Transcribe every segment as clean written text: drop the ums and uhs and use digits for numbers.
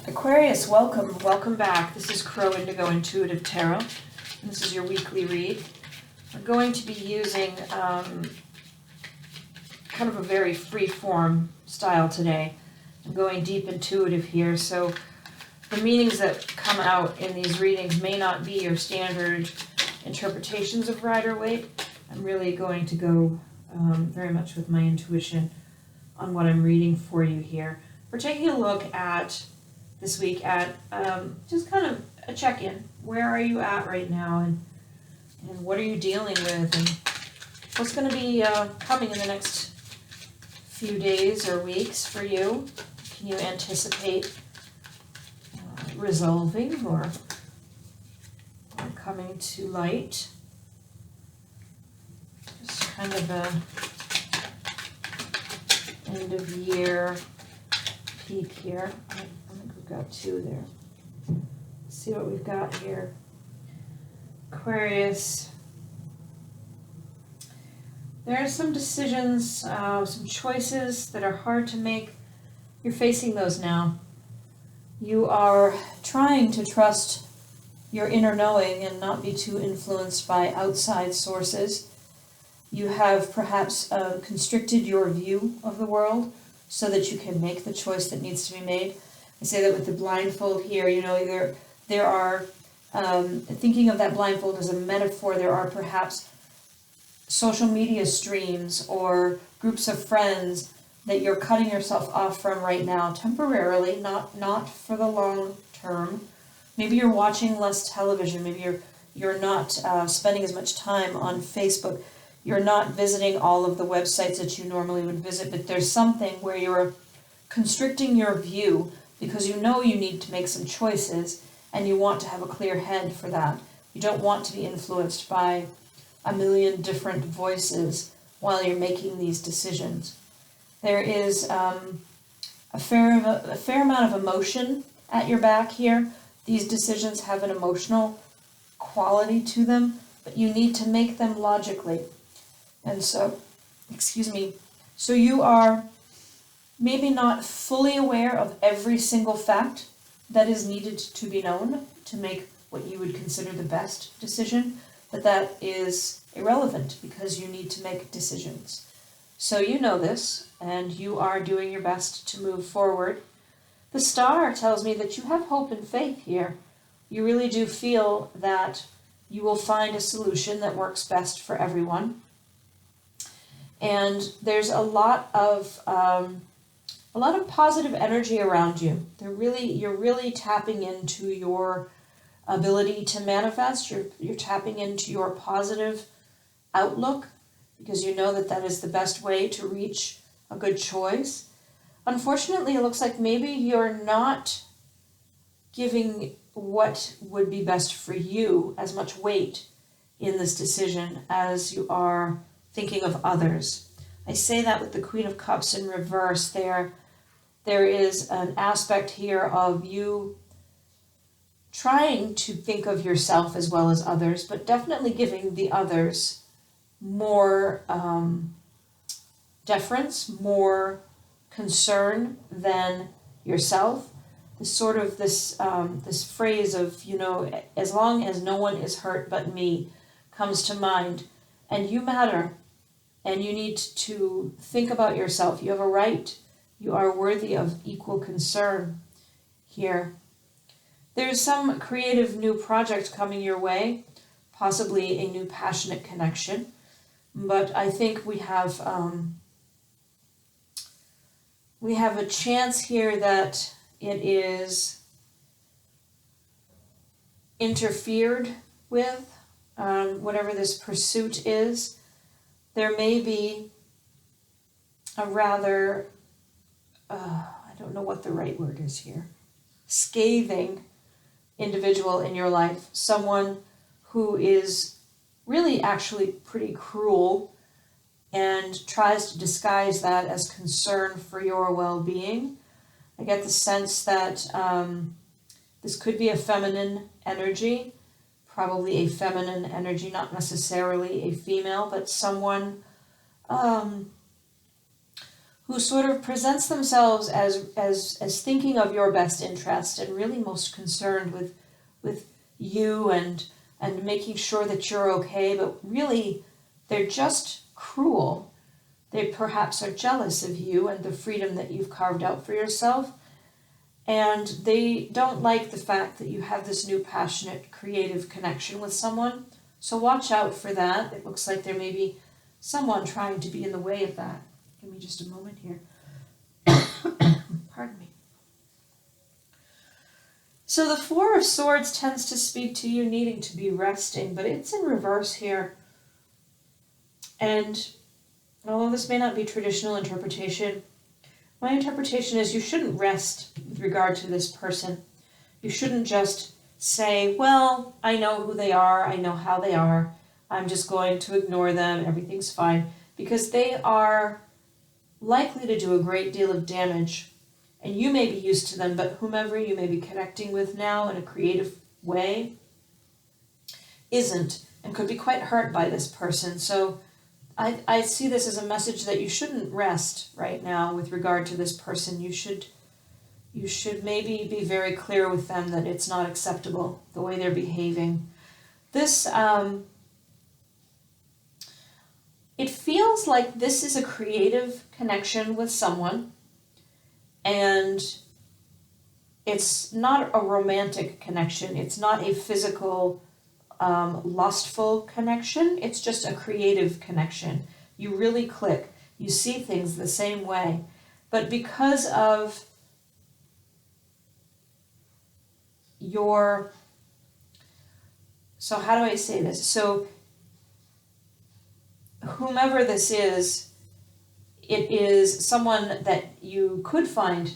Aquarius, welcome back. This is Crow Indigo Intuitive Tarot, and this is your weekly read. We're going to be using kind of a very free-form style today. I'm going deep intuitive here, so the meanings that come out in these readings may not be your standard interpretations of Rider-Waite. I'm really going to go very much with my intuition on what I'm reading for you here. We're taking a look at this week at just kind of a check-in. Where are you at right now, and what are you dealing with, and what's going to be coming in the next few days or weeks for you? Can you anticipate resolving or coming to light? Just kind of a end of year peek here. I think we've got two there. Let's see what we've got here. Aquarius. There are some decisions, some choices that are hard to make. You're facing those now. You are trying to trust your inner knowing and not be too influenced by outside sources. You have perhaps constricted your view of the world so that you can make the choice that needs to be made. I say that with the blindfold here, you know, there are, thinking of that blindfold as a metaphor, there are perhaps social media streams or groups of friends that you're cutting yourself off from right now, temporarily, not for the long term. Maybe you're watching less television, maybe you're not spending as much time on Facebook. You're not visiting all of the websites that you normally would visit, but there's something where you're constricting your view because you know you need to make some choices and you want to have a clear head for that. You don't want to be influenced by a million different voices while you're making these decisions. There is a fair amount of emotion at your back here. These decisions have an emotional quality to them, but you need to make them logically. And so, so you are maybe not fully aware of every single fact that is needed to be known to make what you would consider the best decision, but that is irrelevant because you need to make decisions. So you know this, and you are doing your best to move forward. The star tells me that you have hope and faith here. You really do feel that you will find a solution that works best for everyone. And there's a lot of positive energy around you. You're really tapping into your ability to manifest. You're tapping into your positive outlook because you know that is the best way to reach a good choice. Unfortunately, it looks like maybe you're not giving what would be best for you as much weight in this decision as you are thinking of others. I say that with the Queen of Cups in reverse. There is an aspect here of you trying to think of yourself as well as others, but definitely giving the others more deference, more concern than yourself. This phrase of, you know, as long as no one is hurt but me comes to mind, and you matter. And you need to think about yourself. You have a right. You are worthy of equal concern here. There's some creative new project coming your way, possibly a new passionate connection. But I think we have a chance here that it is interfered with, whatever this pursuit is. There may be a rather, I don't know what the right word is here, scathing individual in your life, someone who is really actually pretty cruel and tries to disguise that as concern for your well-being. I get the sense that this could be a feminine energy, probably a feminine energy, not necessarily a female, but someone who sort of presents themselves as thinking of your best interest and really most concerned with you and making sure that you're okay, but really they're just cruel. They perhaps are jealous of you and the freedom that you've carved out for yourself, and they don't like the fact that you have this new passionate creative connection with someone. So watch out for that. It looks like there may be someone trying to be in the way of that. Give me just a moment here. Pardon me. So the Four of Swords tends to speak to you needing to be resting, but it's in reverse here. And although this may not be traditional interpretation, my interpretation is you shouldn't rest with regard to this person. You shouldn't just say, well, I know who they are, I know how they are, I'm just going to ignore them, everything's fine, because they are likely to do a great deal of damage. And you may be used to them, but whomever you may be connecting with now in a creative way isn't, and could be quite hurt by this person. So I see this as a message that you shouldn't rest right now with regard to this person. You should maybe be very clear with them that it's not acceptable, the way they're behaving. This, it feels like this is a creative connection with someone, and it's not a romantic connection. It's not a physical, lustful connection. It's just a creative connection. You really click. You see things the same way. But because of your, so how do I say this? So whomever this is, it is someone that you could find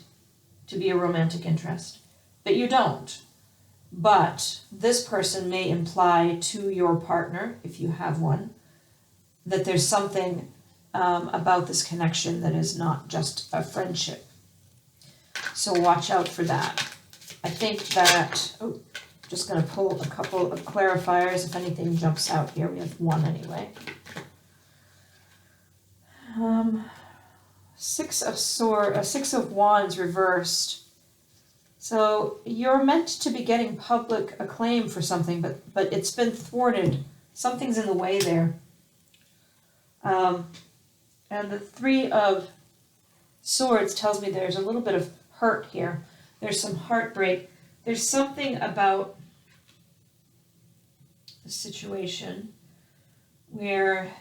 to be a romantic interest, but you don't. But this person may imply to your partner, if you have one, that there's something about this connection that is not just a friendship. So watch out for that. I think that, just going to pull a couple of clarifiers if anything jumps out here. We have one anyway. Six of Wands reversed. So you're meant to be getting public acclaim for something, but it's been thwarted. Something's in the way there. And the Three of Swords tells me there's a little bit of hurt here. There's some heartbreak. There's something about the situation where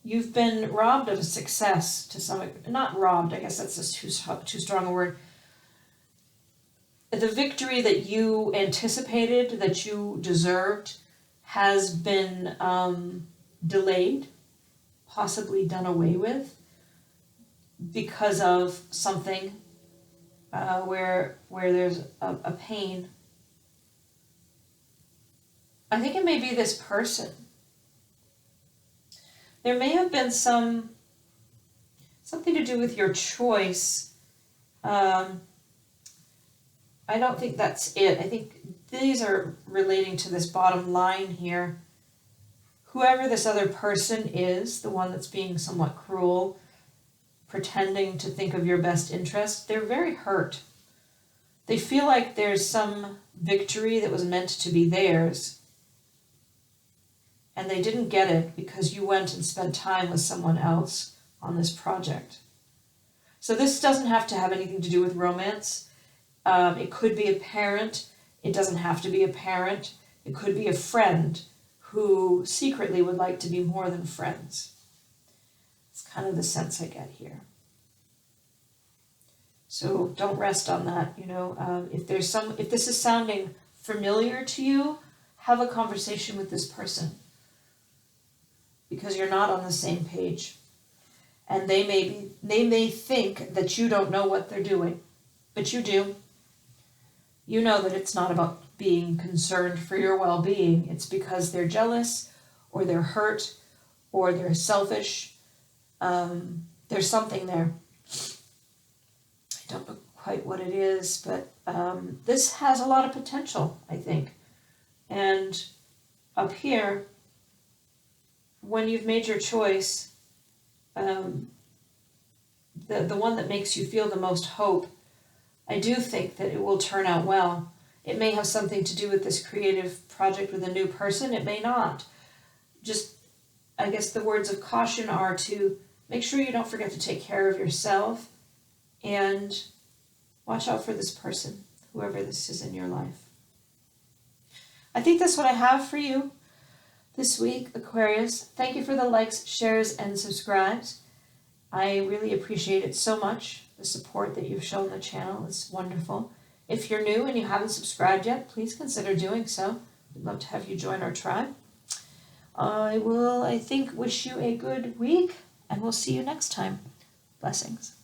you've been robbed of success to some, not robbed, I guess that's just too strong a word. The victory that you anticipated, that you deserved, has been delayed, possibly done away with, because of something where there's a pain. I think it may be this person. There may have been something to do with your choice. I don't think that's it. I think these are relating to this bottom line here. Whoever this other person is, the one that's being somewhat cruel, pretending to think of your best interest, they're very hurt. They feel like there's some victory that was meant to be theirs, and they didn't get it because you went and spent time with someone else on this project. So this doesn't have to have anything to do with romance. It could be a parent. It doesn't have to be a parent. It could be a friend who secretly would like to be more than friends. It's kind of the sense I get here. So don't rest on that. If this is sounding familiar to you, have a conversation with this person, because you're not on the same page, and they may think that you don't know what they're doing, but you do. You know that it's not about being concerned for your well-being. It's because they're jealous, or they're hurt, or they're selfish. There's something there. I don't know quite what it is, but this has a lot of potential, I think. And up here, when you've made your choice, the one that makes you feel the most hope, I do think that it will turn out well. It may have something to do with this creative project with a new person. It may not. Just, I guess the words of caution are to make sure you don't forget to take care of yourself and watch out for this person, whoever this is in your life. I think that's what I have for you this week, Aquarius. Thank you for the likes, shares, and subscribes. I really appreciate it so much. The support that you've shown the channel is wonderful. If you're new and you haven't subscribed yet, please consider doing so. We'd love to have you join our tribe. I think, wish you a good week, and we'll see you next time. Blessings.